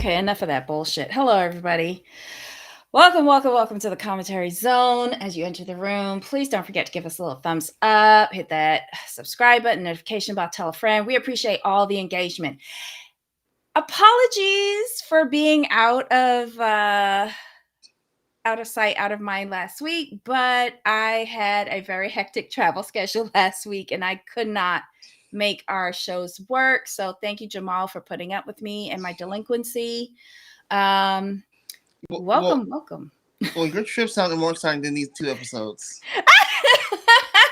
Okay, enough of that bullshit. Hello, everybody. Welcome to the commentary zone. As you enter the room, please don't forget to give us a little thumbs up, hit that subscribe button, notification bell, tell a friend. We appreciate all the engagement. Apologies for being out of sight, out of mind last week, but I had a very hectic travel schedule last week and I could not make our shows work. So thank you, Jamal, for putting up with me and my delinquency. Um, Well, well, welcome. well, your trip sounded more exciting than these 2 episodes.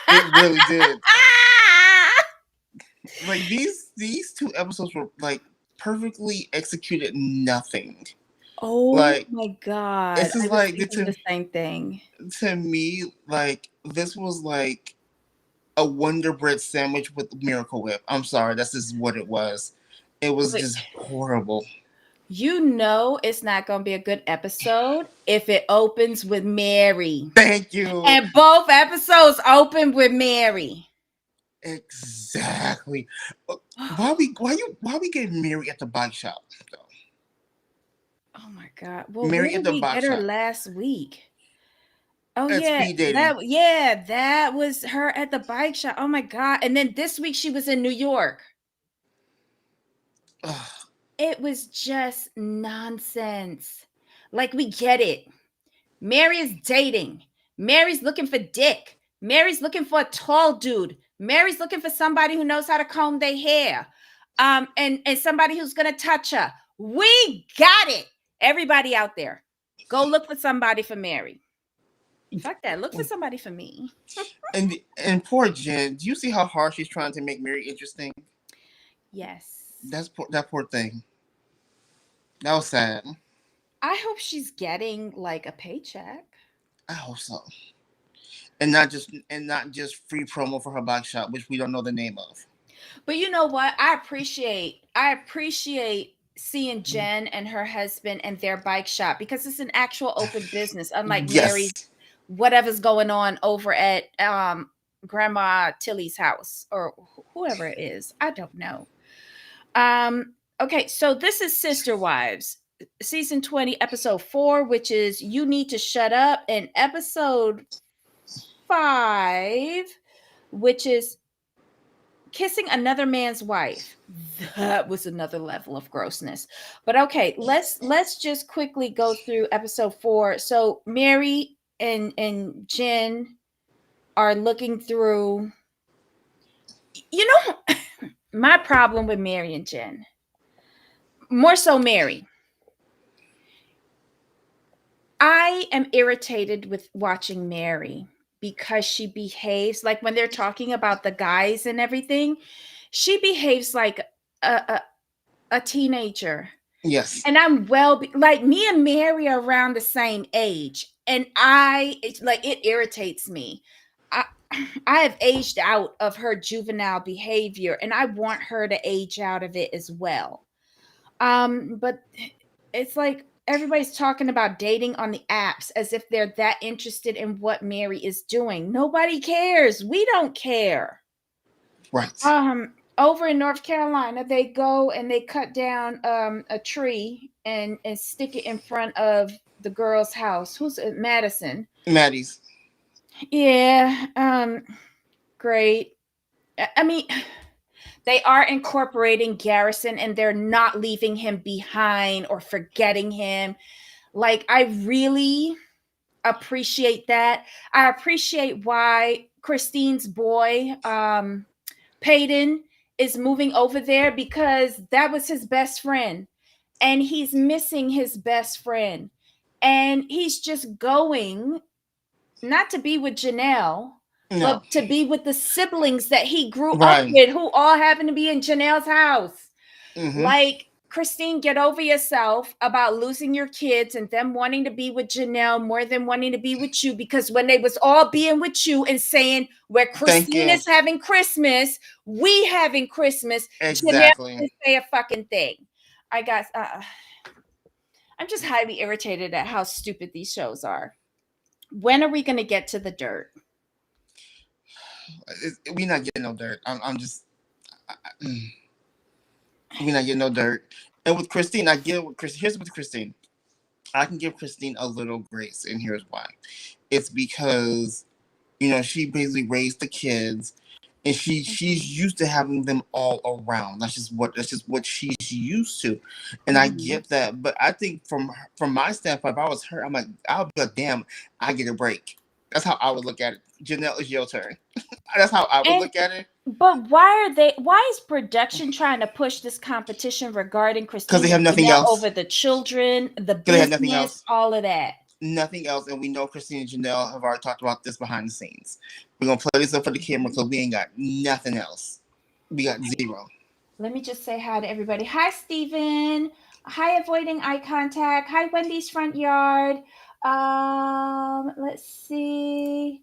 It really did. Like these 2 episodes were like perfectly executed. Nothing. Oh Like my God. this is I was like thinking the same thing. to me like this was like a Wonder Bread sandwich with Miracle Whip. I'm sorry, that's just what it was. It was But just horrible. you know it's not going to be a good episode if it opens with Mary. Thank you. And both episodes open with Mary. Exactly. Oh Why we get Mary at the bike shop though? my God. Well, where Mary at did the we bike get her shop. last week? Oh At yeah, speed dating. that was her at the bike shop. Oh my God. And then this week she was in New York. Ugh. It was just nonsense. Like we get it. Mary is dating. Mary's looking for dick. Mary's looking for a tall dude. Mary's looking for somebody who knows how to comb their hair. And somebody who's gonna touch her. We got it. Everybody out there, go look for somebody for Mary. Fuck that. Look for somebody for me. And poor Jen. Do you see how hard she's trying to make Mary interesting? Yes. That poor thing. That was sad. I hope she's getting like a paycheck. I hope so. And not just free promo for her bike shop, which we don't know the name of. But you know what? I appreciate seeing Jen and her husband and their bike shop because it's an actual open business, unlike Yes. Mary's whatever's going on over at Grandma Tilly's house or whoever it is. I don't know. Okay, so this is Sister Wives, season 20, episode 4, which is You Need to Shut Up, and episode 5, which is Kissing Another Man's Wife. That was another level of grossness. But okay, let's just quickly go through episode 4. So Mary and Jen are looking through, you know, my problem with Mary and Jen, more so Mary. I am irritated with watching Mary because she behaves like when they're talking about the guys and everything, she behaves like a, a, a teenager. Yes. And I'm like me and Mary are around the same age. And it irritates me. I I have aged out of her juvenile behavior and I want her to age out of it as well. But it's like everybody's talking about dating on the apps as if they're that interested in what Mary is doing. Nobody cares. We don't care. Right. Over in North Carolina, they go and they cut down a tree and stick it in front of the girl's house. Who's it? Madison. Maddie's. Yeah. Great. I mean, they are incorporating Garrison and they're not leaving him behind or forgetting him. Like, I really appreciate that. I appreciate why Christine's boy, Peyton, is moving over there because that was his best friend. And he's missing his best friend. And he's just going not to be with Janelle, No. but to be with the siblings that he grew up Right. with who all happen to be in Janelle's house. Mm-hmm. Like, Christine, get over yourself about losing your kids and them wanting to be with Janelle more than wanting to be with you, because when they was all being with you and saying where Thank Christine you. is having Christmas, we having Christmas, Janelle Exactly. didn't say a fucking thing. I got I'm just highly irritated at how stupid these shows are. When are we going to get to the dirt? We not getting no dirt. I'm just. We not getting no dirt. And with Christine, I get it with Christine. Here's with Christine. I can give Christine a little grace, and here's why. It's because, she basically raised the kids, and she's used to having them all around. That's just what she's used to, and I get that. But I think from my standpoint, if I was her, I would be like, damn, I get a break. That's how I would look at it. Janelle, it's your turn. That's how I would And look at it. but why is production trying to push this competition regarding Because they Christine have and nothing Janelle else. over the children, the Because they have nothing business, else. all of that? Nothing else, and we know Christine and Janelle have already talked about this behind the scenes. We're gonna play this up for the camera because we ain't got nothing else. We got zero. Let me just say hi to everybody. Hi, Stephen. Hi, avoiding eye contact. Hi, Wendy's front yard. Let's see.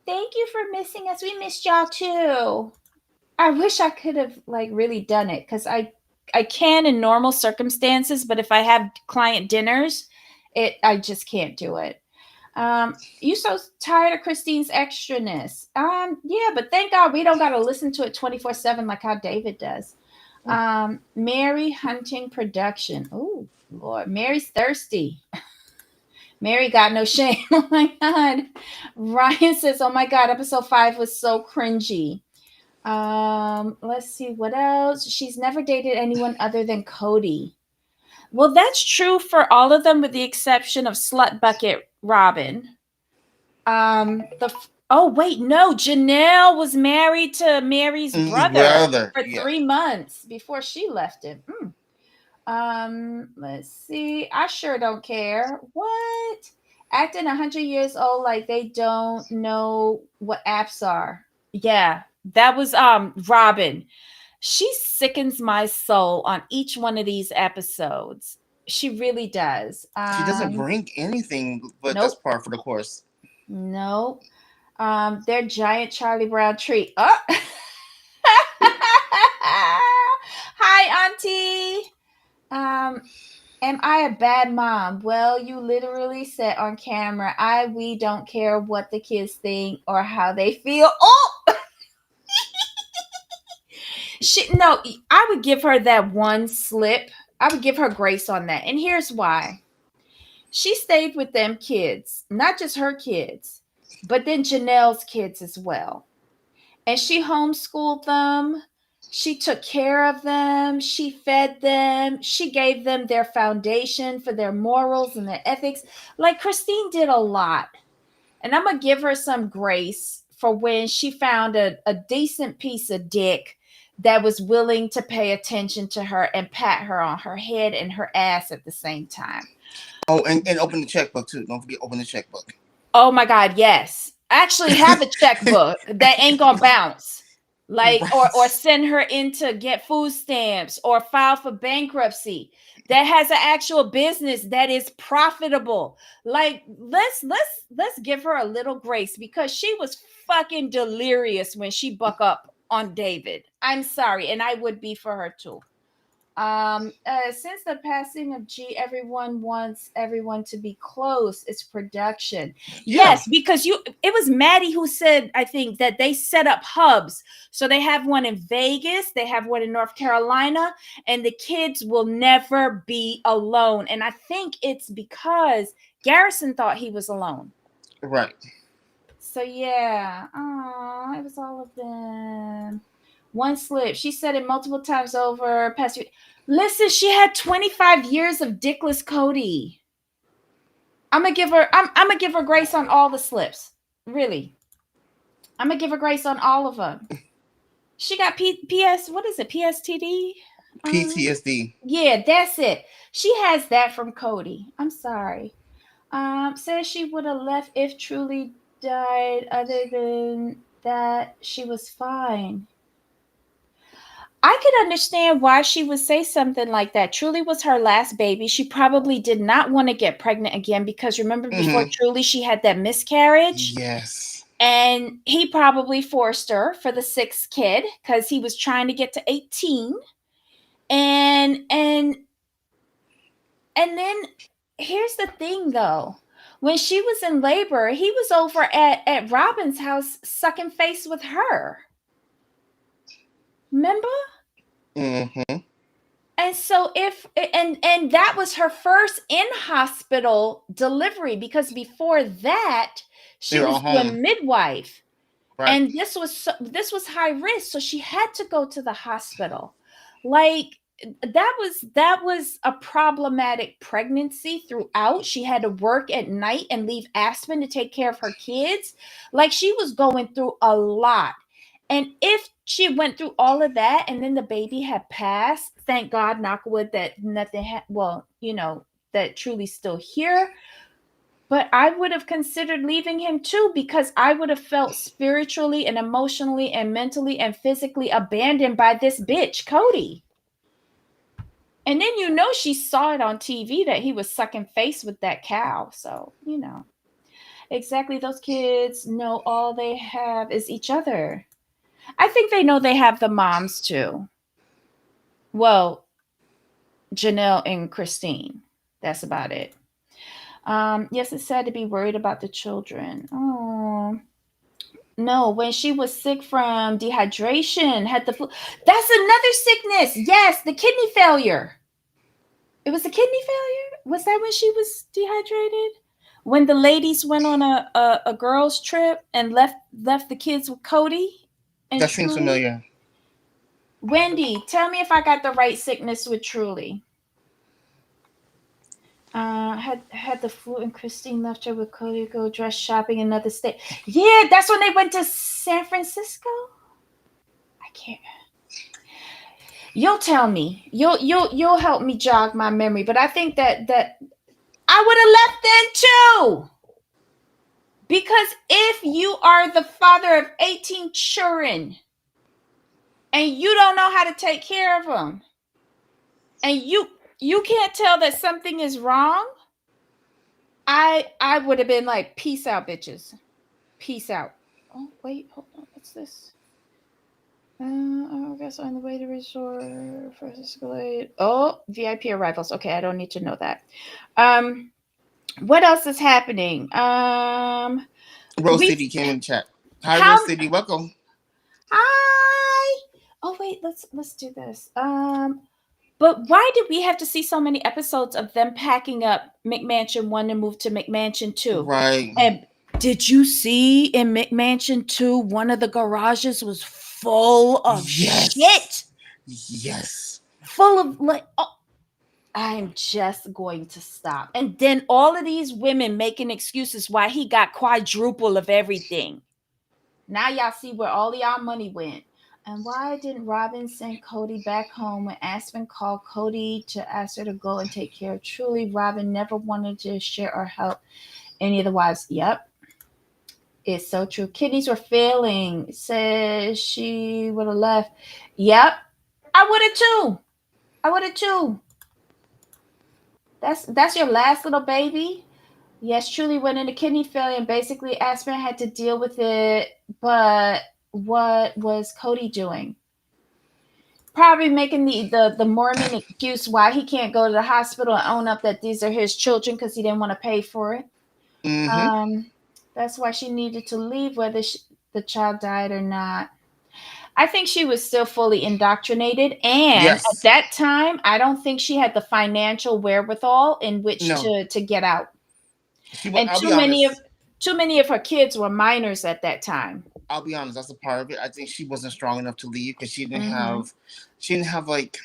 Thank you for missing us. We missed y'all too. I wish I could have really done it because I can in normal circumstances, but if I have client dinners, I just can't do it. You so tired of Christine's extraness. Yeah, but thank God we don't got to listen to it 24/7 like how David does. Mary Hunting Production. Oh Lord, Mary's thirsty. Mary got no shame. Oh my God. Ryan says, "Oh my God, episode 5 was so cringy." Let's see what else. She's never dated anyone other than Cody. Well, that's true for all of them with the exception of Slut Bucket Robin. Oh wait, no, Janelle was married to Mary's brother for 3 months before she left him. Let's see. I sure don't care. What? Acting 100 years old like they don't know what apps are. Yeah, that was Robin. She sickens my soul on each one of these episodes. She really does. She doesn't bring anything, but nope. that's par for the course. Nope. Their giant Charlie Brown tree. Oh. Hi, Auntie. Am I a bad mom? Well, you literally said on camera, we don't care what the kids think or how they feel. Oh, no, I would give her that one slip. I would give her grace on that. And here's why. She stayed with them kids, not just her kids, but then Janelle's kids as well. And she homeschooled them. She took care of them. She fed them. She gave them their foundation for their morals and their ethics. Like Christine did a lot. And I'm going to give her some grace for when she found a decent piece of dick that was willing to pay attention to her and pat her on her head and her ass at the same time. Oh, and open the checkbook too. Don't forget open the checkbook. Oh my God, yes. I actually have a checkbook that ain't gonna bounce. Like, or send her in to get food stamps or file for bankruptcy. That has an actual business that is profitable. Like, let's give her a little grace because she was fucking delirious when she buck up on David. I'm sorry, and I would be for her too. Since the passing of G, everyone wants everyone to be close. It's production. Yeah. Yes, because it was Maddie who said, I think, that they set up hubs. So they have one in Vegas, they have one in North Carolina, and the kids will never be alone. And I think it's because Garrison thought he was alone. Right. So yeah. Oh, it was all of them. One slip. She said it multiple times over. Listen, she had 25 years of dickless Cody. I'm gonna give her grace on all the slips. Really. I'm gonna give her grace on all of them. She got what is it? PSTD? PTSD. Yeah, that's it. She has that from Cody. I'm sorry. Says she would have left if Truly died. Other than that, she was fine. I could understand why she would say something like that. Truly was her last baby. She probably did not want to get pregnant again because remember before Truly, she had that miscarriage. Yes. And he probably forced her for the 6th kid because he was trying to get to 18. And then here's the thing though. When she was in labor, he was over at Robin's house sucking face with her. Remember? Mm-hmm. And so and that was her first in-hospital delivery, because before that They she were all was doing home. midwife. Right. And this was high risk, so she had to go to the hospital. Like, that was a problematic pregnancy throughout. She had to work at night and leave Aspen to take care of her kids. Like, she was going through a lot. And if she went through all of that and then the baby had passed, thank God, knock wood, that nothing had, well, that Truly's still here. But I would have considered leaving him too, because I would have felt spiritually and emotionally and mentally and physically abandoned by this bitch, Cody. And then she saw it on TV that he was sucking face with that cow. So, exactly, those kids know all they have is each other. I think they know they have the moms too. Well, Janelle and Christine. That's about it. Yes, it's sad to be worried about the children. Oh. No, when she was sick from dehydration, had the flu. That's another sickness. Yes, the kidney failure. It was a kidney failure? Was that when she was dehydrated? When the ladies went on a girls' trip and left the kids with Cody and That seems Truly? familiar. Wendy, tell me if I got the right sickness with Truly. Had the flu, and Christine left her with Cody to go dress shopping in another state. Yeah, that's when they went to San Francisco. I can't. You'll tell me. You'll help me jog my memory. But I think that I would have left then too. Because if you are the father of 18 children and you don't know how to take care of them, and you can't tell that something is wrong, I would have been like, peace out, bitches. Peace out. Oh, wait, hold on. What's this? I guess on the way to resort, first escalate. Oh, VIP arrivals. Okay, I don't need to know that. What else is happening? Rose City came in chat. Hi, How? Rose City. Welcome. Hi. Oh wait, let's do this. But why did we have to see so many episodes of them packing up McMansion 1 and move to McMansion 2? Right. And did you see in McMansion 2, one of the garages was full of shit? Yes. Full of like, oh, I'm just going to stop. And then all of these women making excuses why he got quadruple of everything. Now y'all see where all y'all money went. And why didn't Robin send Cody back home when Aspen called Cody to ask her to go and take care of Truly? Robin never wanted to share or help any of the wives. Yep. It's so true. Kidneys were failing. Says she would have left. Yep. I would have too. I would have too. That's your last little baby. Yes, Truly went into kidney failure, and basically Aspen had to deal with it. But what was Cody doing? Probably making the Mormon excuse why he can't go to the hospital and own up that these are his children, because he didn't want to pay for it. Mm-hmm. That's why she needed to leave, whether the child died or not. I think she was still fully indoctrinated, and at Yes. that time, I don't think she had the financial wherewithal in which No. to get out. And I'll be honest. too many of her kids were minors at that time. I'll be honest. That's a part of it. I think she wasn't strong enough to leave because Mm-hmm. she didn't have like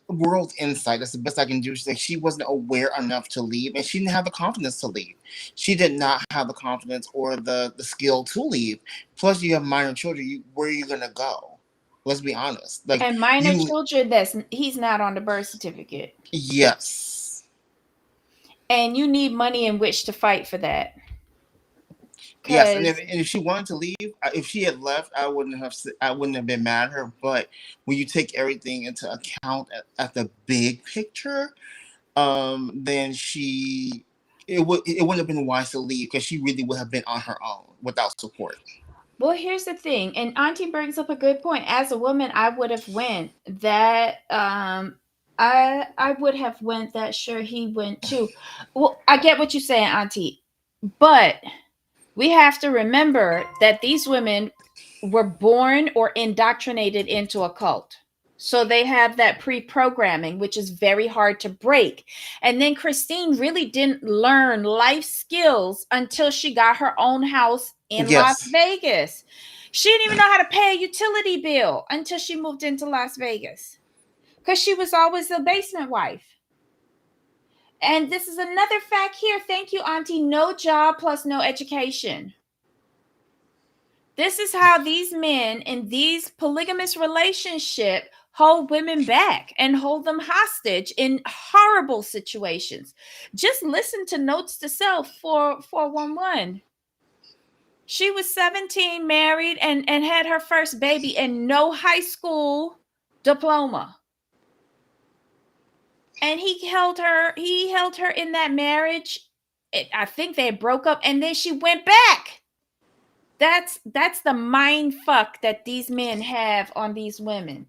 world insight. That's the best I can do. She's like, she wasn't aware enough to leave, and she didn't have the confidence to leave. She did not have the confidence or the skill to leave. Plus, you have minor children. Where are you gonna go? Let's be honest. Like, And minor children, he's not on the birth certificate. Yes. And you need money in which to fight for that. Yes, and if she wanted to leave, if she had left, I wouldn't have been mad at her. But when you take everything into account at the big picture, then it wouldn't have been wise to leave because she really would have been on her own without support. Well, here's the thing, and Auntie brings up a good point. As a woman, I would have went that. I would have went that. Sure, he went too. Well, I get what you're saying, Auntie, but we have to remember that these women were born or indoctrinated into a cult. So they have that pre-programming, which is very hard to break. And then Christine really didn't learn life skills until she got her own house in Las Yes. Vegas. She didn't even know how to pay a utility bill until she moved into Las Vegas, because she was always the basement wife. And this is another fact here. Thank you, Auntie. No job plus no education. This is how these men in these polygamous relationships hold women back and hold them hostage in horrible situations. Just listen to Notes to Self for 411. She was 17, married, and had her first baby and no high school diploma. And he held her in that marriage. I think they broke up, and then she went back. That's the mind fuck that these men have on these women.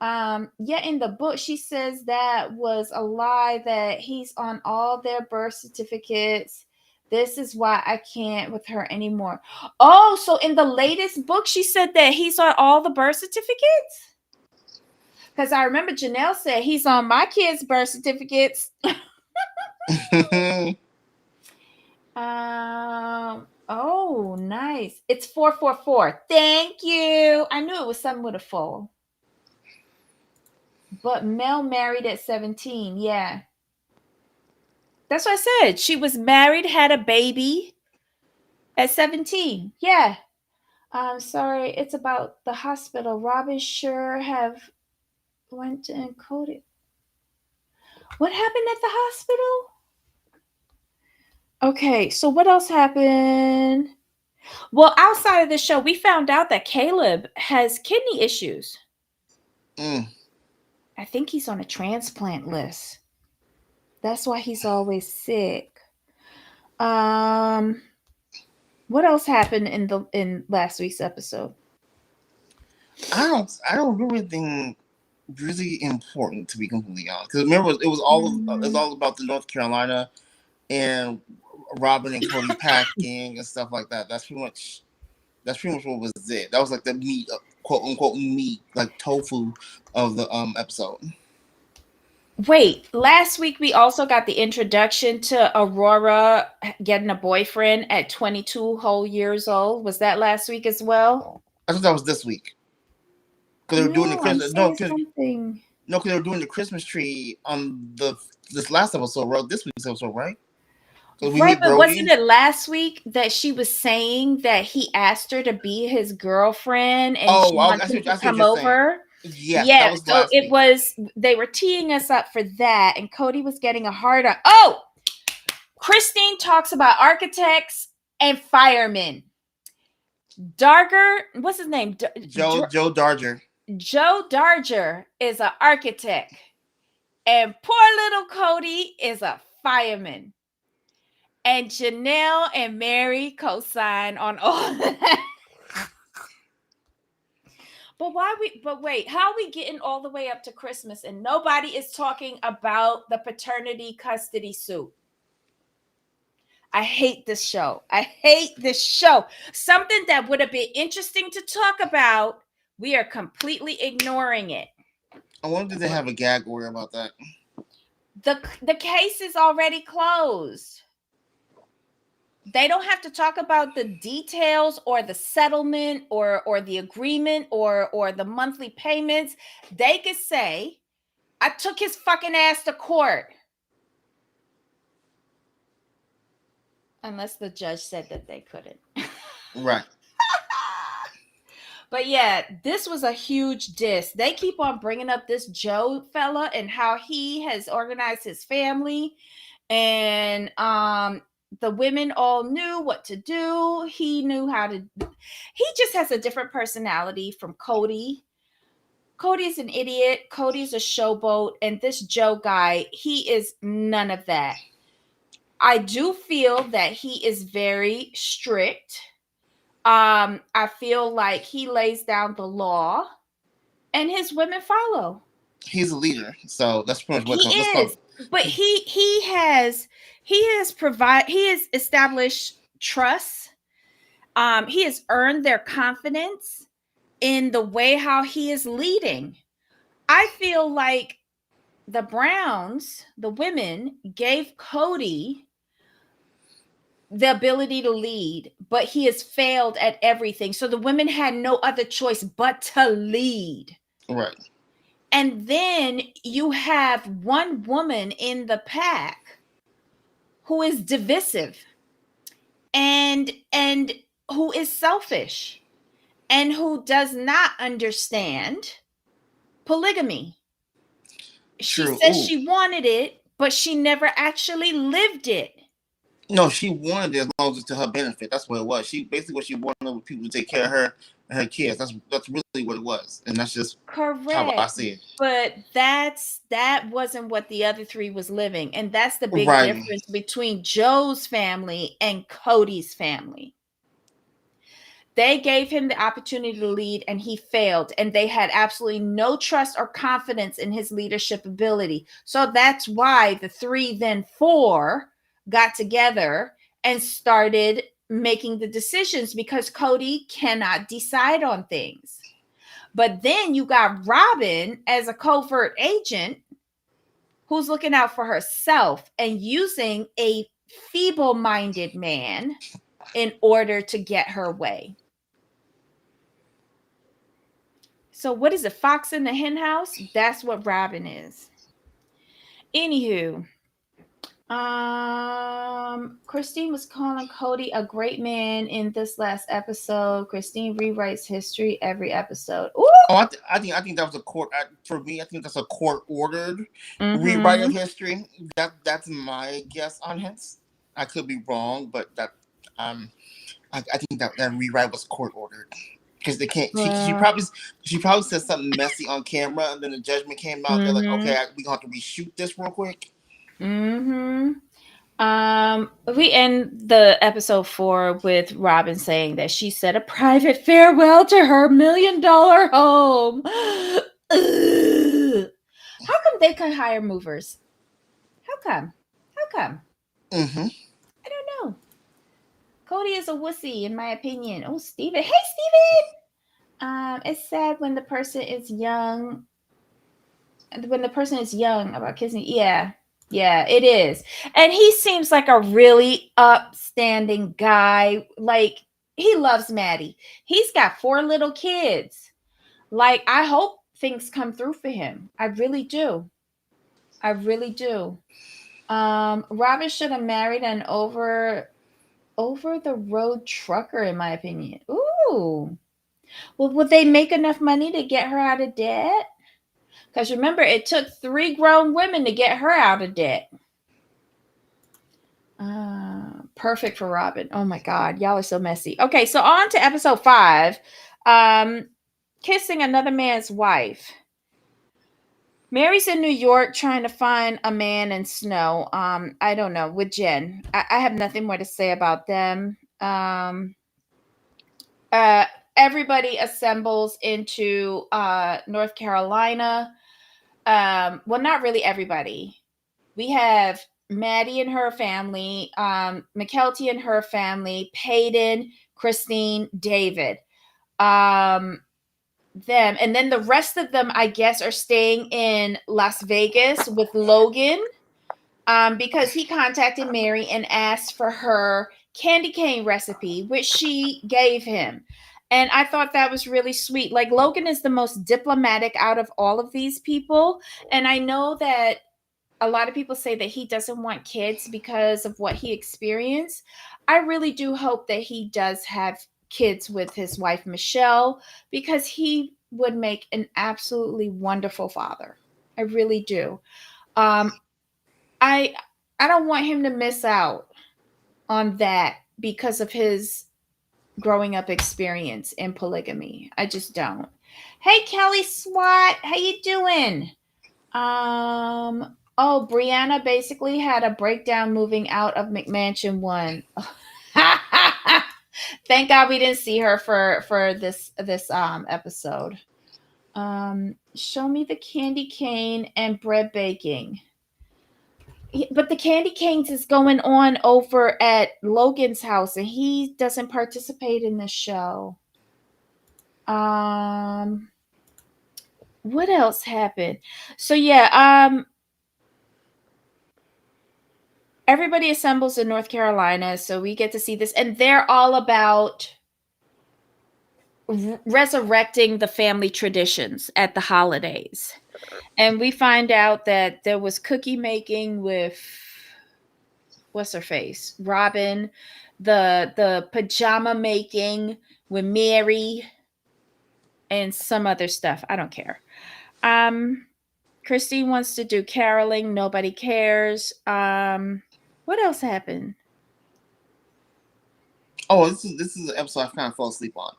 Yeah, in the book she says that was a lie, that he's on all their birth certificates. This is why I can't with her anymore. Oh, so in the latest book she said that he's on all the birth certificates? Because I remember Janelle said he's on my kids' birth certificates. Oh, nice. It's 444. Thank you. I knew it was something with a 4. But Mel married at 17. Yeah. That's what I said. She was married, had a baby at 17. Yeah. Sorry, it's about the hospital. Robin sure have went to encode it. What happened at the hospital? Okay, so what else happened? Well, outside of the show, we found out that Caleb has kidney issues. I think he's on a transplant list. That's why he's always sick. What else happened in last week's episode? I don't remember anything really important, to be completely honest. Because remember, it was all about the North Carolina and Robin and Cody packing and stuff like that. That's pretty much what was it. That was like the meat, quote unquote meat, like tofu of the episode. Wait, last week we also got the introduction to Aurora getting a boyfriend at 22 whole years old. Was that last week as well? I thought that was this week. Because they were doing the Christmas. No, because they were doing the Christmas tree on this last episode, right? This week's episode, right? Right, but wasn't it last week that she was saying that he asked her to be his girlfriend and she wanted to come over? Yes, yeah. So it was, they were teeing us up for that, and Cody was getting a hard on. Oh, Christine talks about architects and firemen. Darger, what's his name? Joe Darger. Joe Darger is an architect, and poor little Cody is a fireman. And Janelle and Mary co-sign on all of that. But wait, how are we getting all the way up to Christmas and nobody is talking about the paternity custody suit? I hate this show. Something that would have been interesting to talk about, we are completely ignoring it. I wonder if they have a gag order about that. The case is already closed. They don't have to talk about the details or the settlement or the agreement or the monthly payments. They could say, I took his fucking ass to court. Unless the judge said that they couldn't. Right. But yeah, this was a huge diss. They keep on bringing up this Joe fella and how he has organized his family, and the women all knew what to do. He knew how to. He just has a different personality from Cody. Cody's an idiot. Cody's a showboat, and this Joe guy, he is none of that. I do feel that he is very strict. I feel like he lays down the law and his women follow. He's a leader, so that's pretty much what he is. But he has established trust. He has earned their confidence in the way how he is leading. I feel like the Browns, the women, gave Cody the ability to lead, but he has failed at everything. So the women had no other choice but to lead. Right. And then you have one woman in the pack who is divisive and who is selfish and who does not understand polygamy. She True. says Ooh. she wanted it, but she never actually lived it. No, she wanted it as long as it's to her benefit. That's what it was. She basically what she wanted people to take care of her and her kids. That's really what it was, and that's just how I Correct. see it. But that wasn't what the other three was living. And that's the big Right. difference between Joe's family and Cody's family. They gave him the opportunity to lead and he failed, and they had absolutely no trust or confidence in his leadership ability. So that's why the three, then four, got together and started making the decisions, because Cody cannot decide on things. But then you got Robin as a covert agent who's looking out for herself and using a feeble-minded man in order to get her way. So what is a fox in the hen house? That's what Robin is. Anywho, Christine was calling Cody a great man in this last episode. Christine rewrites history every episode. Ooh! Oh, I think that was a court for me. I think that's a court ordered rewrite of Mm-hmm. history. That's my guess on it. I could be wrong, but I think that rewrite was court ordered because they can't. She probably said something messy on camera, and then the judgment came out. They're like, okay, we gonna have to reshoot this real quick. Mm-hmm. We end the episode 4 with Robin saying that she said a private farewell to her $1 million home. How come they can hire movers? How come? Mm-hmm. I don't know. Cody is a wussy, in my opinion. Oh, Steven. Hey, Steven! It's sad when the person is young. When the person is young about kissing. Yeah, it is. And he seems like a really upstanding guy. Like, he loves Maddie. He's got 4 little kids. Like, I hope things come through for him. I really do. Robin should have married an over the road trucker, in my opinion. Ooh. Well, would they make enough money to get her out of debt? Because remember, it took 3 grown women to get her out of debt. Perfect for Robin. Oh my God, y'all are so messy. Okay, so on to episode 5. Kissing another man's wife. Mary's in New York trying to find a man in snow. I don't know, with Jen. I have nothing more to say about them. Everybody assembles into North Carolina. Well, not really everybody. We have Maddie and her family, Mykelti and her family, Peyton, Christine, David. Them, and then the rest of them, I guess, are staying in Las Vegas with Logan, because he contacted Mary and asked for her candy cane recipe, which she gave him. And I thought that was really sweet. Like, Logan is the most diplomatic out of all of these people. And I know that a lot of people say that he doesn't want kids because of what he experienced. I really do hope that he does have kids with his wife, Michelle, because he would make an absolutely wonderful father. I really do. I don't want him to miss out on that because of his growing up experience in polygamy. I just don't. Hey, Kelly Swat, how you doing? Oh, Brianna basically had a breakdown moving out of McMansion 1. Thank God we didn't see her for this episode. Show me the candy cane and bread baking. But the candy canes is going on over at Logan's house, and he doesn't participate in the show. what else happened? So yeah, everybody assembles in North Carolina, so we get to see this, and they're all about resurrecting the family traditions at the holidays. And we find out that there was cookie making with what's her face? Robin, the pajama making with Mary and some other stuff. I don't care. Christine wants to do caroling, nobody cares. What else happened? Oh, this is an episode I kind of fell asleep on.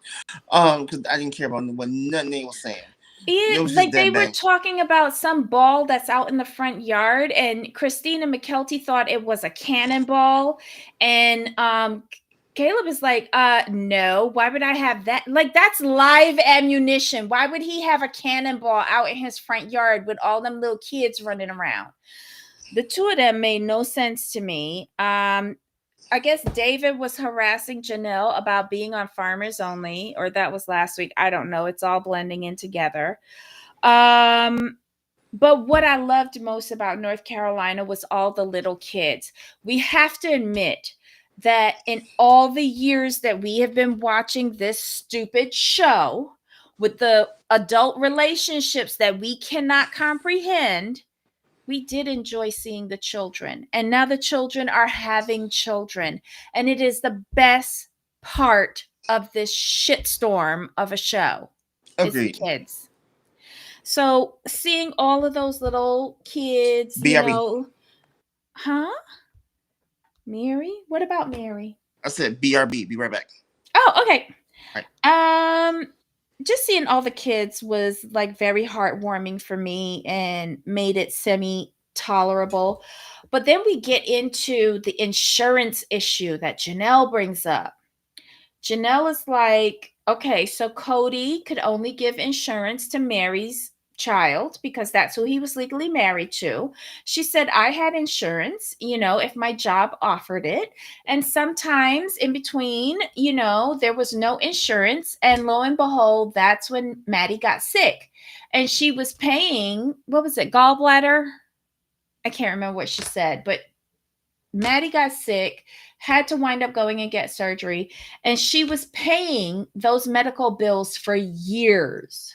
Because I didn't care about what nothing they was saying. It was just Like they dead were bang. talking about some ball that's out in the front yard, and Christine and McKelty thought it was a cannonball, and Caleb is like, no, why would I have that? Like, that's live ammunition. Why would he have a cannonball out in his front yard with all them little kids running around? The two of them made no sense to me. I guess David was harassing Janelle about being on Farmers Only, or that was last week. I don't know. It's all blending in together. But what I loved most about North Carolina was all the little kids. We have to admit that in all the years that we have been watching this stupid show with the adult relationships that we cannot comprehend, we did enjoy seeing the children. And now the children are having children. And it is the best part of this shitstorm of a show. Is the Agreed. kids. So seeing all of those little kids, BRB. huh? Mary? What about Mary? I said BRB. Be right back. Oh, okay. Right. Just seeing all the kids was like very heartwarming for me and made it semi tolerable. But then we get into the insurance issue that Janelle brings up. Janelle is like, okay, so Cody could only give insurance to Mary's child because that's who he was legally married to. She said, I had insurance, if my job offered it. And sometimes in between, there was no insurance. And lo and behold, that's when Maddie got sick. And she was paying, what was it, gallbladder? I can't remember what she said, but Maddie got sick, had to wind up going and get surgery, and she was paying those medical bills for years.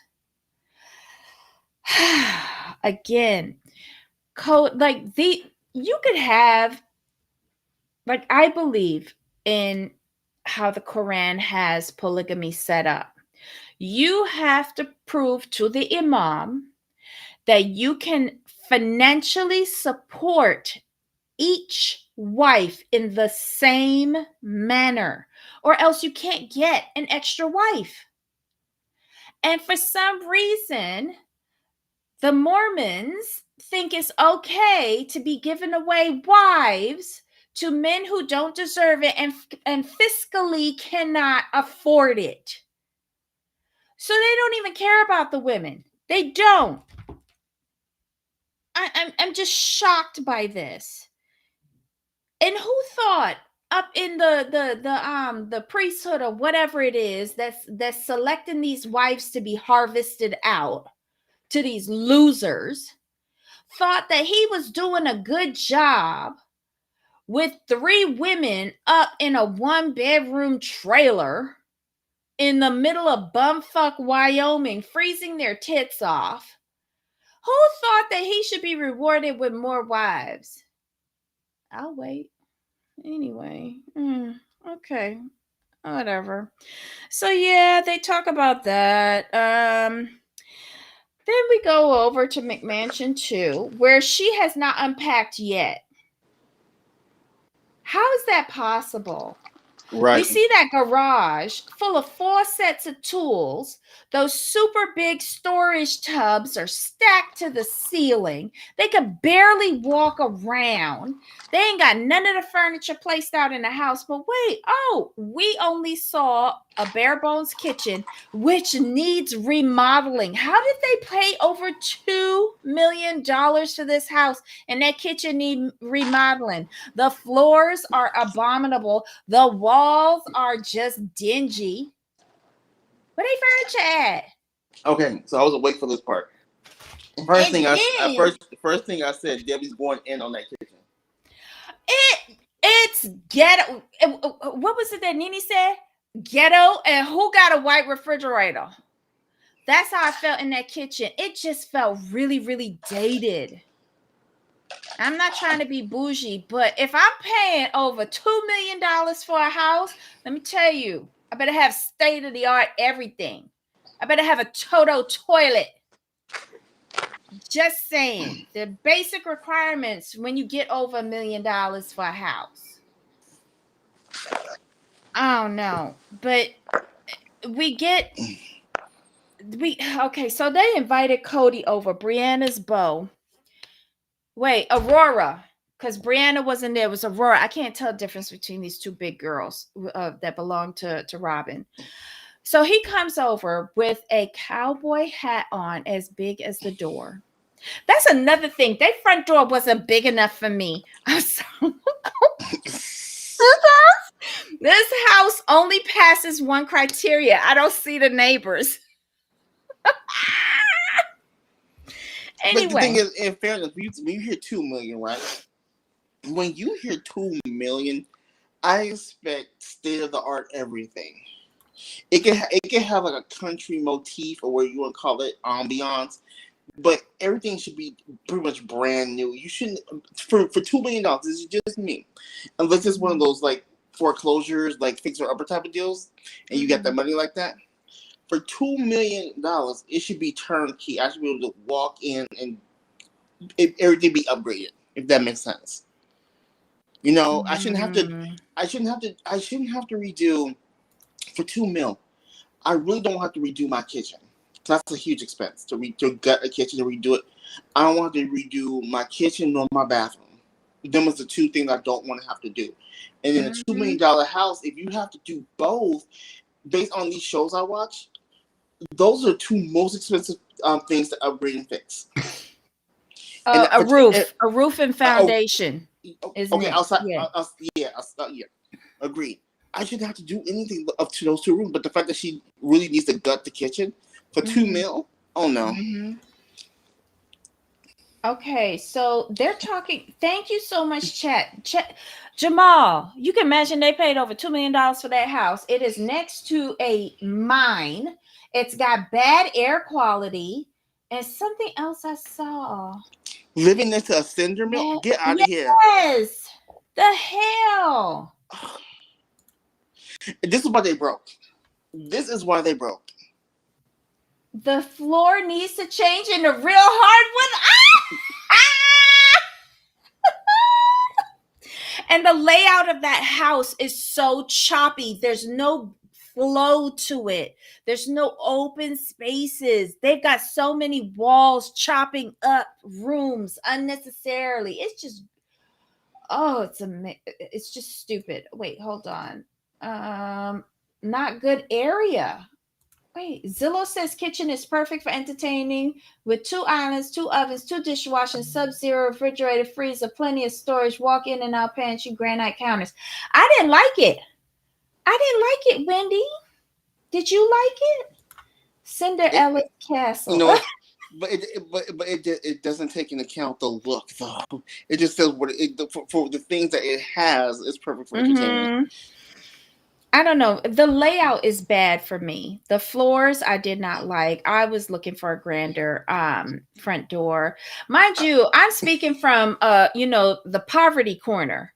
Again, you could have, like, I believe in how the Quran has polygamy set up. You have to prove to the imam that you can financially support each wife in the same manner, or else you can't get an extra wife. And for some reason, the Mormons think it's okay to be giving away wives to men who don't deserve it and fiscally cannot afford it. So they don't even care about the women. They don't. I'm just shocked by this. And who thought up in the priesthood or whatever it is that's selecting these wives to be harvested out to these losers thought that he was doing a good job with 3 women up in a 1-bedroom trailer in the middle of bumfuck Wyoming, freezing their tits off? Who thought that he should be rewarded with more wives? I'll wait. Anyway, okay, whatever. So yeah, they talk about that. Then we go over to McMansion 2, where she has not unpacked yet. How is that possible? Right. We see that garage full of 4 sets of tools. Those super big storage tubs are stacked to the ceiling. They could barely walk around. They ain't got none of the furniture placed out in the house. But wait, we only saw a bare bones kitchen, which needs remodeling. How did they pay over $2 million for this house and that kitchen need remodeling? The floors are abominable. The walls are just dingy. Where they furniture at? Okay, so I was awake for this part. First And thing then first thing I said, Debbie's going in on that kitchen. it's ghetto. What was it that Nene said? Ghetto, and who got a white refrigerator? That's how I felt in that kitchen. It just felt really, really dated. I'm not trying to be bougie, but if I'm paying over $2 million for a house, let me tell you, I better have state of the art everything. I better have a Toto toilet. Just saying, the basic requirements when you get over $1 million for a house. I don't know, but okay, so they invited Cody over, Brianna's beau. Wait, Aurora, because Brianna wasn't there. It was Aurora. I can't tell the difference between these two big girls that belong to Robin. So he comes over with a cowboy hat on as big as the door. That's another thing. Their front door wasn't big enough for me. I'm sorry. This house only passes one criteria. I don't see the neighbors. Anyway. But the thing is, in fairness, when you hear 2 million, right? When you hear 2 million, I expect state of the art everything. It can have like a country motif or what you want to call it, ambiance, but everything should be pretty much brand new. You shouldn't for $2 million. This is just me, unless it's one of those like foreclosures, like fixer upper type of deals, and you get that money like that. For $2 million, it should be turnkey. I should be able to walk in and everything be upgraded. If that makes sense, you know, I shouldn't have to. I shouldn't have to redo for $2 million. I really don't have to redo my kitchen. That's a huge expense to gut a kitchen to redo it. I don't want to redo my kitchen nor my bathroom. Them is the two things I don't want to have to do. And in a $2 million house, if you have to do both, based on these shows I watch, those are two most expensive things to upgrade and fix. A roof and foundation. Okay, outside. Yeah, agreed. I shouldn't have to do anything up to those 2 rooms, but the fact that she really needs to gut the kitchen for $2 million, oh no. Okay, so they're talking. Thank you so much, chat. Jamal, you can imagine they paid over $2 million for that house. It is next to a mine. It's got bad air quality, and something else I saw. Living next to a cinder mill? Get out of here. Yes. The hell. This is why they broke. This is why they broke. The floor needs to change into real hardwood. And the layout of that house is so choppy. There's no flow to it. There's no open spaces. They've got so many walls chopping up rooms unnecessarily. It's just, it's just stupid. Wait, hold on. Not good area. Wait, Zillow says kitchen is perfect for entertaining with 2 islands, 2 ovens, 2 dishwashers, sub-zero refrigerator, freezer, plenty of storage, walk in and out pantry, granite counters. I didn't like it. Wendy. Did you like it? Cinderella's Castle. No, but it doesn't take into account the look though. It just says for the things that it has, it's perfect for entertainment. I don't know. The layout is bad for me. The floors I did not like. I was looking for a grander front door. Mind you, I'm speaking from the poverty corner.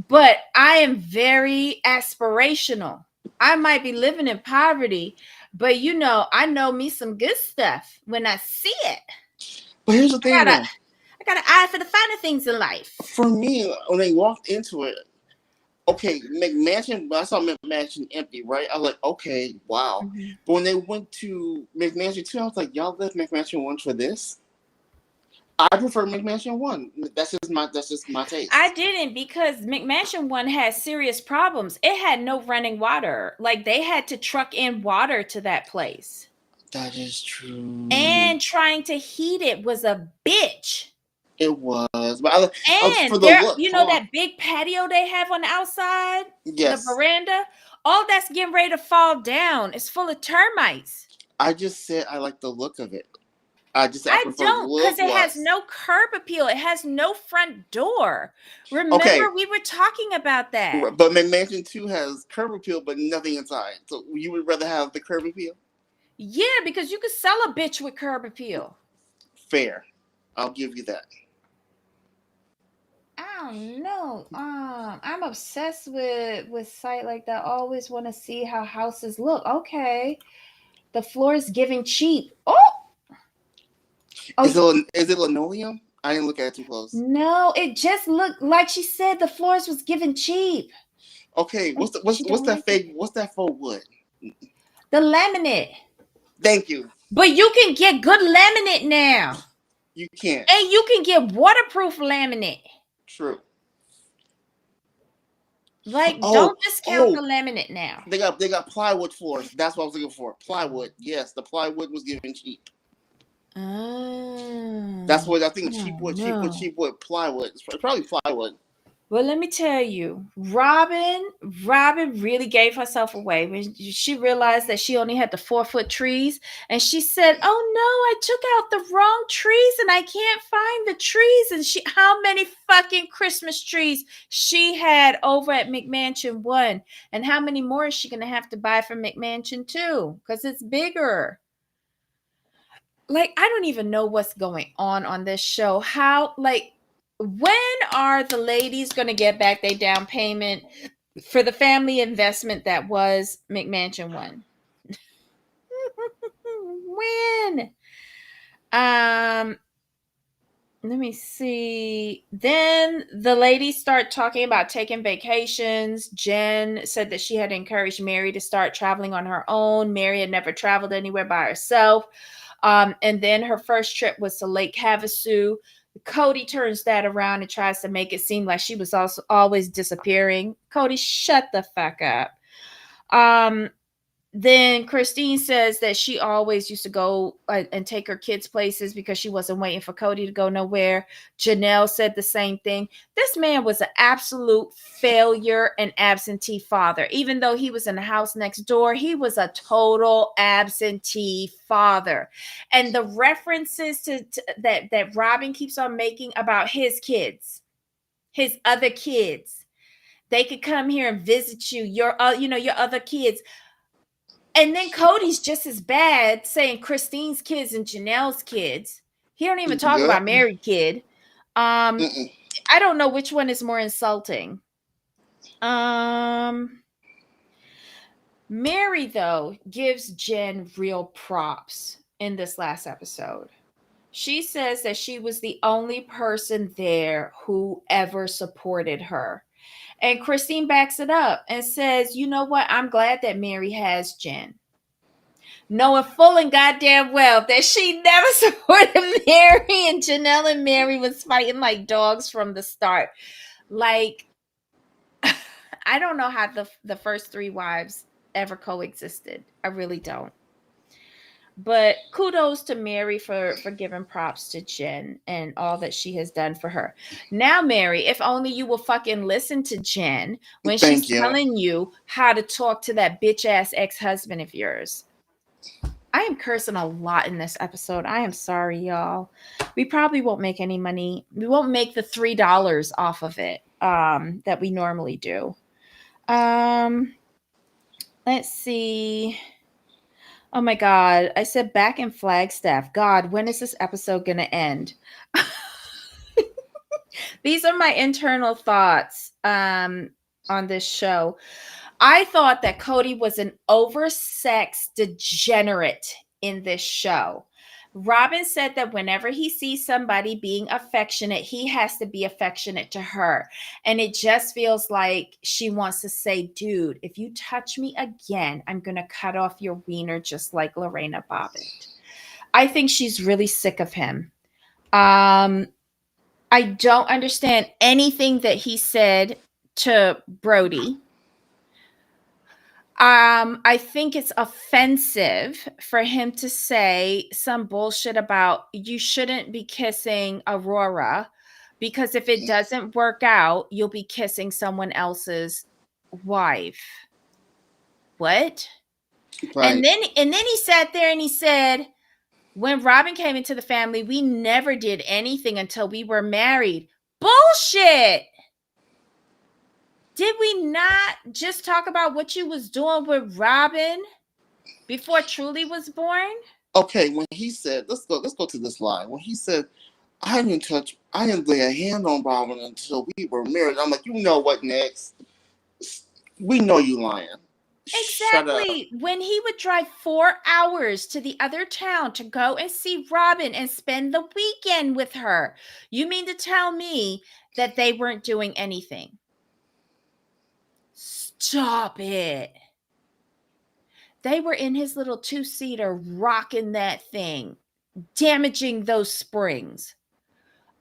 But I am very aspirational. I might be living in poverty, but I know me some good stuff when I see it. But here's the thing, I got an eye for the finer things in life. For me, when they walked into it, okay, McMansion, when I saw McMansion empty, right? I was like, okay, wow. But when they went to McMansion 2, I was like, y'all left McMansion 1 for this? I prefer McMansion 1. That's just my taste. I didn't, because McMansion 1 had serious problems. It had no running water. Like, they had to truck in water to that place. That is true. And trying to heat it was a bitch. It was. But that big patio they have on the outside? Yes. The veranda? All that's getting ready to fall down. It's full of termites. I just said I like the look of it. I prefer because wood it has was. no curb appeal. It has no front door. Okay, Remember, we were talking about that. but McMansion 2 has curb appeal, but nothing inside. So you would rather have the curb appeal? Yeah, because you could sell a bitch with curb appeal. Fair. I'll give you that. I don't know. I'm obsessed with site like that. Always want to see how houses look. Okay, the floor is giving cheap. Is it linoleum? I didn't look at it too close. No, it just looked like she said the floors was given cheap. Okay, Like she don't like it. what's that faux wood? The laminate. Thank you. But you can get good laminate now. You can. And you can get waterproof laminate. True. Like, Oh, don't discount the oh, laminate now. they got plywood floors. That's what I was looking for. Plywood. Yes, the plywood was given cheap. That's Oh, what I think. no. Cheap wood, plywood. It's probably plywood. Well, let me tell you, Robin really gave herself away when she realized that she only had the 4-foot trees, and she said, "Oh no, I took out the wrong trees, and I can't find the trees." And how many fucking Christmas trees she had over at McMansion 1, and how many more is she gonna have to buy for McMansion 2? Because it's bigger. Like, I don't even know what's going on this show. How, like, when are the ladies going to get back their down payment for the family investment that was McMansion 1? When? Let me see. Then the ladies start talking about taking vacations. Jen said that she had encouraged Mary to start traveling on her own. Mary had never traveled anywhere by herself. And then her first trip was to Lake Havasu. Cody turns that around and tries to make it seem like she was also always disappearing. Cody, shut the fuck up. Then Christine says that she always used to go and take her kids places because she wasn't waiting for Cody to go nowhere. Janelle said the same thing. This man was an absolute failure and absentee father. Even though he was in the house next door, he was a total absentee father. And the references to that Robin keeps on making about his kids, his other kids, they could come here and visit you, your other kids. And then Cody's just as bad saying Christine's kids and Janelle's kids. He don't even talk Yep. about married kid. Mm-mm. I don't know which one is more insulting. Mary, though, gives Jen real props in this last episode. She says that she was the only person there who ever supported her. And Christine backs it up and says, you know what? I'm glad that Mary has Jen. Knowing full and goddamn well that she never supported Mary, and Janelle and Mary was fighting like dogs from the start. Like, I don't know how the first 3 wives ever coexisted. I really don't. But kudos to Mary for giving props to Jen and all that she has done for her. Now, Mary, if only you will fucking listen to Jen when she's Thank you. telling you how to talk to that bitch ass ex-husband of yours. I am cursing a lot in this episode. I am sorry, y'all. We probably won't make any money. We won't make the $3 off of it that we normally do. Let's see. Oh my God. I said back in Flagstaff. God, when is this episode going to end? These are my internal thoughts on this show. I thought that Cody was an oversexed degenerate in this show. Robin said that whenever he sees somebody being affectionate, he has to be affectionate to her. And it just feels like she wants to say, dude, if you touch me again, I'm going to cut off your wiener just like Lorena Bobbitt. I think she's really sick of him. I don't understand anything that he said to Brody. I think it's offensive for him to say some bullshit about you shouldn't be kissing Aurora because if it doesn't work out, you'll be kissing someone else's wife. What? Right. And then he sat there and he said, When Robin came into the family, we never did anything until we were married. Bullshit. Did we not just talk about what you was doing with Robin before Truly was born? Okay, when he said, let's go to this line. When he said, I didn't lay a hand on Robin until we were married. I'm like, you know what, next? We know you lying. Shut up. Exactly. When he would drive 4 hours to the other town to go and see Robin and spend the weekend with her. You mean to tell me that they weren't doing anything? Stop it. They were in his little 2-seater rocking that thing, damaging those springs.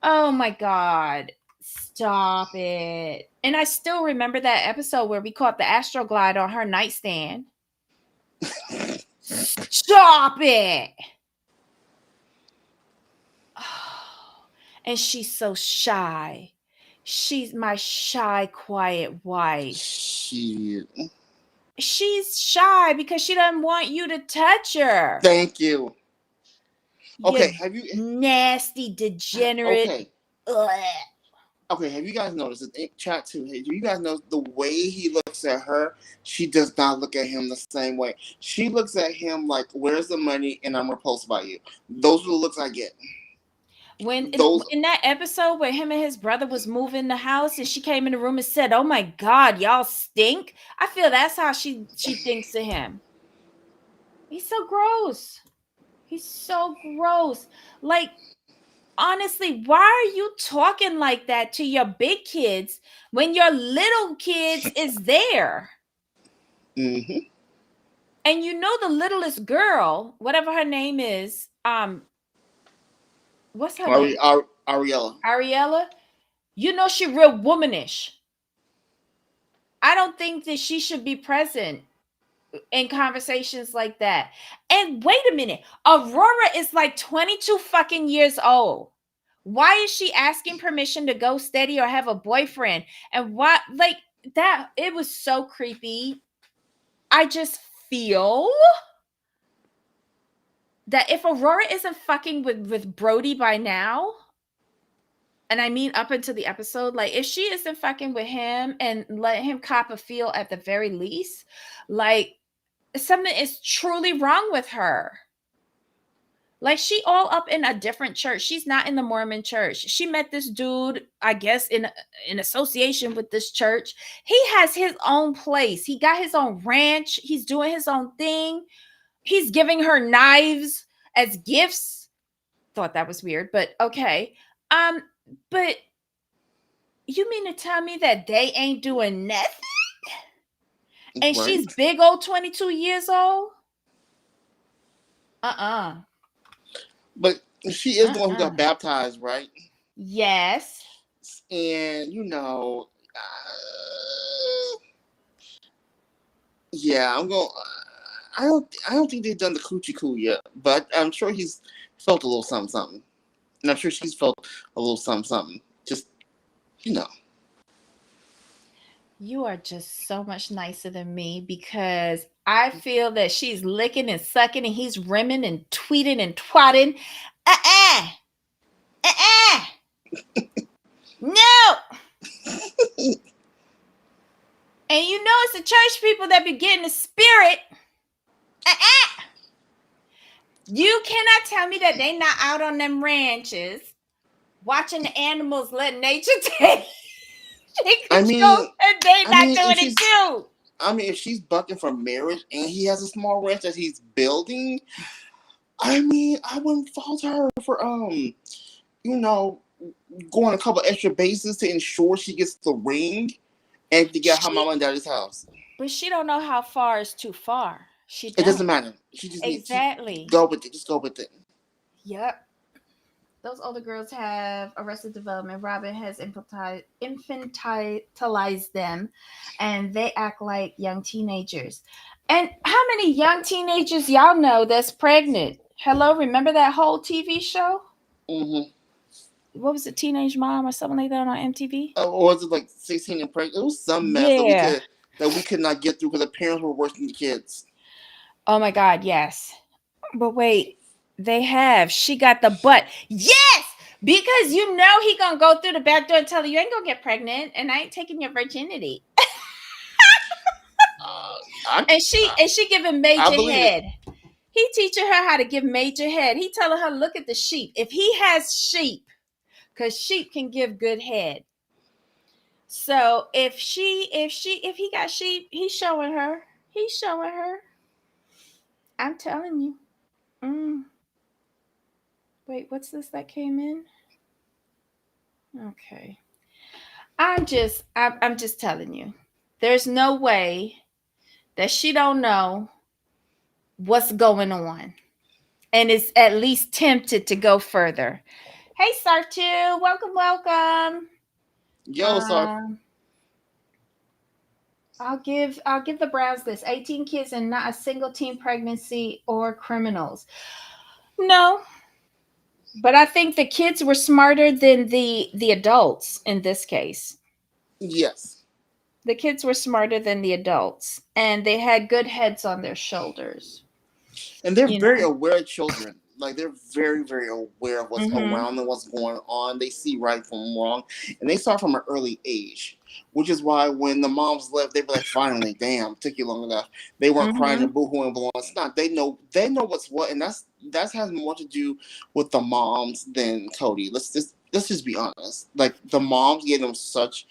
Oh my God. Stop it. And I still remember that episode where we caught the Astroglide on her nightstand. Stop it. Oh, and she's so shy. She's my shy, quiet wife. Shit. She's shy because she doesn't want you to touch her. Thank you. Okay, You have you nasty degenerate. okay. Ugh. Okay, have you guys noticed in chat too? Do you guys know the way he looks at her? She does not look at him the same way. She looks at him like, "Where's the money?" And I'm repulsed by you. Those are the looks I get. When Those in that episode where him and his brother was moving the house and she came in the room and said, "Oh my God, y'all stink." I feel that's how she thinks of him. He's so gross. He's so gross. Like, honestly, why are you talking like that to your big kids when your little kids is there? Mm-hmm. And you know the littlest girl, whatever her name is, what's her name? Ariella. Ariella. You know she real womanish. I don't think that she should be present in conversations like that. And wait a minute, Aurora is like 22 fucking years old. Why is she asking permission to go steady or have a boyfriend? And what, like that? It was so creepy. I just feel that if Aurora isn't fucking with Brody by now, and I mean up until the episode, like if she isn't fucking with him and let him cop a feel at the very least, like something is truly wrong with her. Like she all up in a different church. She's not in the Mormon church. She met this dude, I guess, in association with this church. He has his own place. He got his own ranch. He's doing his own thing. He's giving her knives as gifts. Thought that was weird, but okay. But you mean to tell me that they ain't doing nothing? And Right. she's big old 22 years old? But she is the one who got baptized, right? Yes. And yeah, I'm going. I don't think they've done the coochie coo yet, but I'm sure he's felt a little something, something, and I'm sure she's felt a little something, something. Just You are just so much nicer than me because I feel that she's licking and sucking and he's rimming and tweeting and twatting. No. And you know it's the church people that be getting the spirit. You cannot tell me that they not out on them ranches watching the animals let nature take control and they not doing it too. I mean, if she's bucking for marriage and he has a small ranch that he's building, I mean, I wouldn't fault her for going a couple extra bases to ensure she gets the ring and to get her mama and daddy's house. But she don't know how far is too far. It doesn't matter. She just exactly go with it. Just go with it. Yep. Those older girls have Arrested Development. Robin has infantilized them, and they act like young teenagers. And how many young teenagers y'all know that's pregnant? Hello, remember that whole TV show? Mm-hmm. What was it, Teenage Mom or something like that on MTV? Or was it like 16 and pregnant? It was some mess that we could not get through because the parents were worse than the kids. Oh my God, yes. But wait, They have. She got the butt. Yes, because you know he gonna go through the back door and tell her you ain't gonna get pregnant, and I ain't taking your virginity. Uh, And she giving I major believe it. head. He teaching her how to give major head. He telling her, look at the sheep. If he has sheep, because sheep can give good head. So if he got sheep, he's showing her. He's showing her. I'm telling you. Mm. Wait, what's this that came in? Okay. I'm just telling you. There's no way that she don't know what's going on and is at least tempted to go further. Hey, Sartu, welcome, welcome. Yo, sorry. I'll give the Browns this: 18 kids and not a single teen pregnancy or criminals. No, but I think the kids were smarter than the adults in this case. Yes. The kids were smarter than the adults, and they had good heads on their shoulders. And they're You very know. aware children. Like they're very, very aware of what's Mm-hmm. around them, what's going on. They see right from wrong, and they start from an early age. Which is why when the moms left, they were like, "Finally, damn, took you long enough." They weren't crying Mm-hmm. and boohooing and blowing. It's not. They know what's what, and that's has more to do with the moms than Cody. Let's just be honest. Like the moms gave them such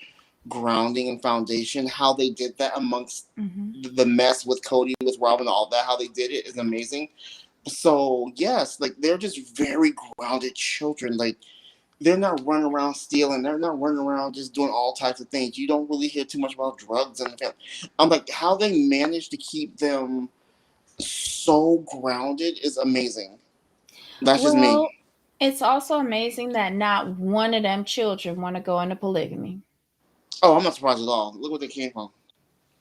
grounding and foundation. How they did that amongst Mm-hmm. the mess with Cody, with Robin, all that. How they did it is amazing. So yes, like they're just very grounded children. Like they're not running around stealing. They're not running around just doing all types of things. You don't really hear too much about drugs and I'm like how they manage to keep them so grounded is amazing. That's just me. Well, it's also amazing that not one of them children want to go into polygamy. Oh, I'm not surprised at all. Look what they came from.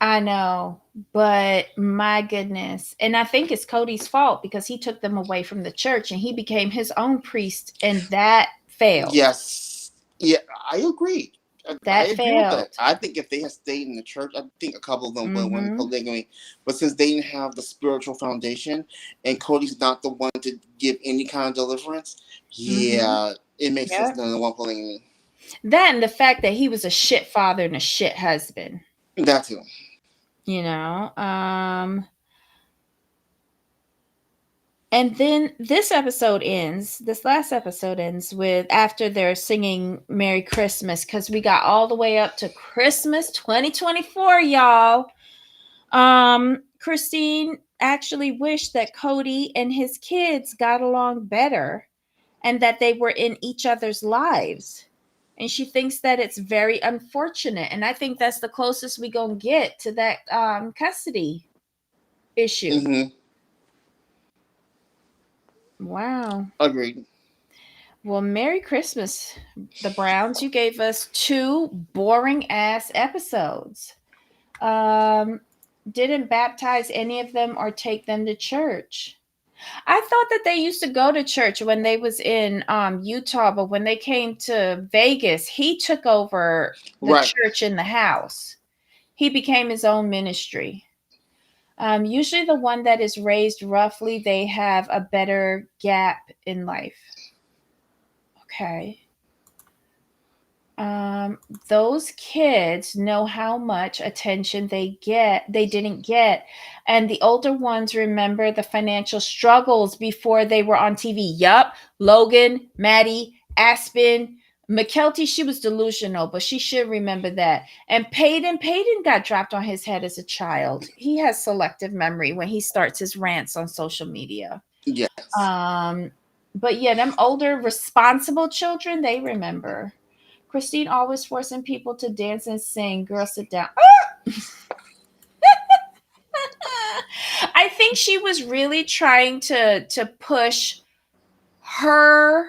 I know, but my goodness. And I think it's Cody's fault because he took them away from the church and he became his own priest, and that failed. Yes, yeah, I agree. I That agree with that. failed. I think if they had stayed in the church, I think a couple of them would have went Mm-hmm. polygamy. But since they didn't have the spiritual foundation, and Cody's not the one to give any kind of deliverance, Mm-hmm. yeah, it makes sense Yeah. that they want polygamy. That and the fact that he was a shit father and a shit husband. That too. You know. And then this last episode ends with after they're singing Merry Christmas, because we got all the way up to Christmas 2024, y'all. Christine actually wished that Cody and his kids got along better and that they were in each other's lives. And she thinks that it's very unfortunate. And I think that's the closest we gonna get to that custody issue. Mm-hmm. Wow. Agreed. Well, Merry Christmas, the Browns. You gave us two boring ass episodes. Didn't baptize any of them or take them to church. I thought that they used to go to church when they was in Utah, but when they came to Vegas, he took over the Right. church in the house. He became his own ministry. Usually, the one that is raised roughly, they have a better gap in life. Okay. Those kids know how much attention they didn't get. And the older ones remember the financial struggles before they were on TV. Yup. Logan, Maddie, Aspen, McKelty, she was delusional, but she should remember that. And Peyton got dropped on his head as a child. He has selective memory when he starts his rants on social media. Yes. But yeah, them older, responsible children, they remember. Christine always forcing people to dance and sing. Girl, sit down. I think she was really trying to push her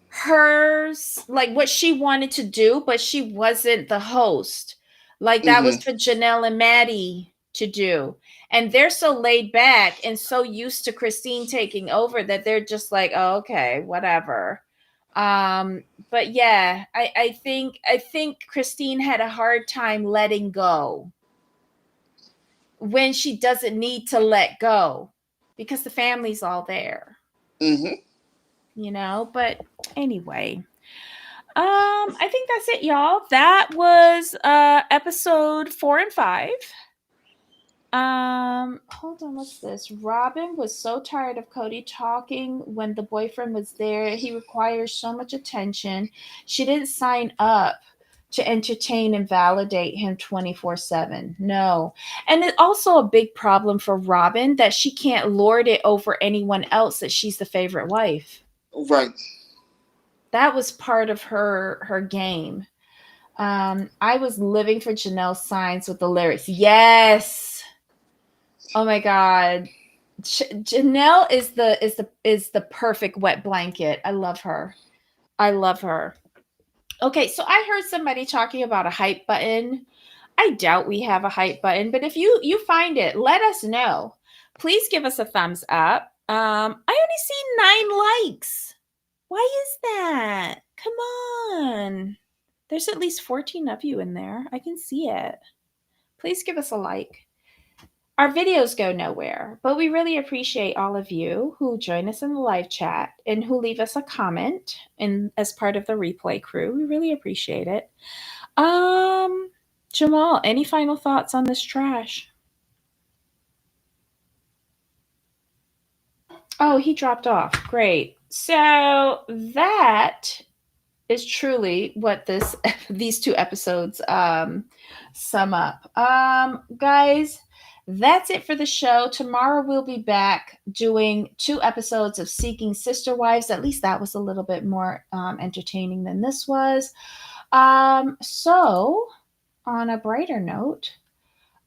hers like what she wanted to do, but she wasn't the host. Like that was Mm-hmm. for Janelle and Maddie to do. And they're so laid back and so used to Christine taking over that they're just like, oh, okay, whatever. But yeah, I think Christine had a hard time letting go when she doesn't need to let go because the family's all there. But anyway, I think that's it, y'all. That was episode 4 and 5. Hold on, what's this? Robin was so tired of Cody talking when the boyfriend was there. He requires so much attention. She didn't sign up to entertain and validate him 24/7. No. And it's also a big problem for Robin that she can't lord it over anyone else that she's the favorite wife. Right. That was part of her game. I was living for Janelle's signs with the lyrics. Yes. Oh my God. Janelle is the perfect wet blanket. I love her. Okay, so I heard somebody talking about a hype button. I doubt we have a hype button, but if you find it, let us know. Please give us a thumbs up. I only see 9 likes. Why is that? Come on. There's at least 14 of you in there. I can see it. Please give us a like. Our videos go nowhere, but we really appreciate all of you who join us in the live chat and who leave us a comment as part of the replay crew. We really appreciate it. Jamal, any final thoughts on this trash? Oh, he dropped off. Great. So that is truly what these 2 episodes sum up. Guys, that's it for the show. Tomorrow we'll be back doing 2 episodes of Seeking Sister Wives. At least that was a little bit more entertaining than this was. So on a brighter note,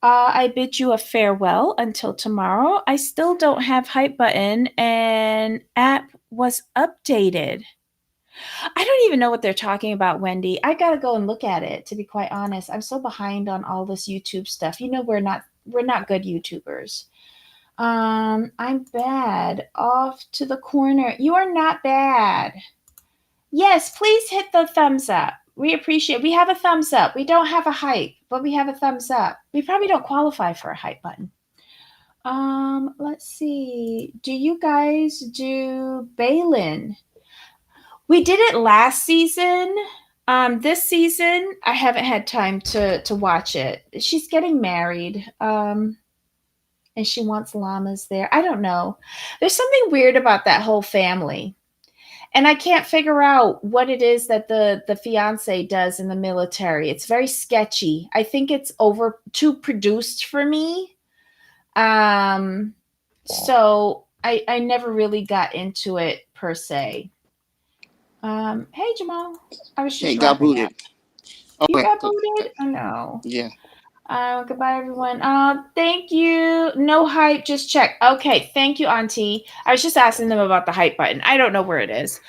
I bid you a farewell until tomorrow. I still don't have hype button, and app was updated. I don't even know what they're talking about, Wendy. I gotta go and look at it, to be quite honest. I'm so behind on all this YouTube stuff. We're not good YouTubers. I'm bad. Off to the corner. You are not bad. Yes, please hit the thumbs up. We appreciate. We have a thumbs up. We don't have a hype, but we have a thumbs up. We probably don't qualify for a hype button. Let's see. Do you guys do Balin? We did it last season. This season, I haven't had time to watch it. She's getting married, and she wants llamas there. I don't know. There's something weird about that whole family, and I can't figure out what it is that the fiance does in the military. It's very sketchy. I think it's too produced for me. So I never really got into it per se. Hey Jamal, I was just got booted. You got booted? Oh no. Yeah. Goodbye everyone. Thank you. No hype, just check. Okay, thank you, Auntie. I was just asking them about the hype button. I don't know where it is.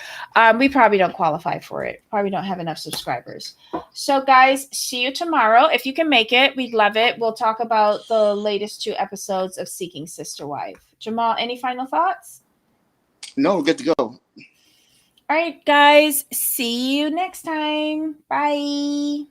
We probably don't qualify for it. Probably don't have enough subscribers. So guys, see you tomorrow. If you can make it, we'd love it. We'll talk about the latest 2 episodes of Seeking Sister Wife. Jamal, any final thoughts? No, we're good to go. All right, guys. See you next time. Bye.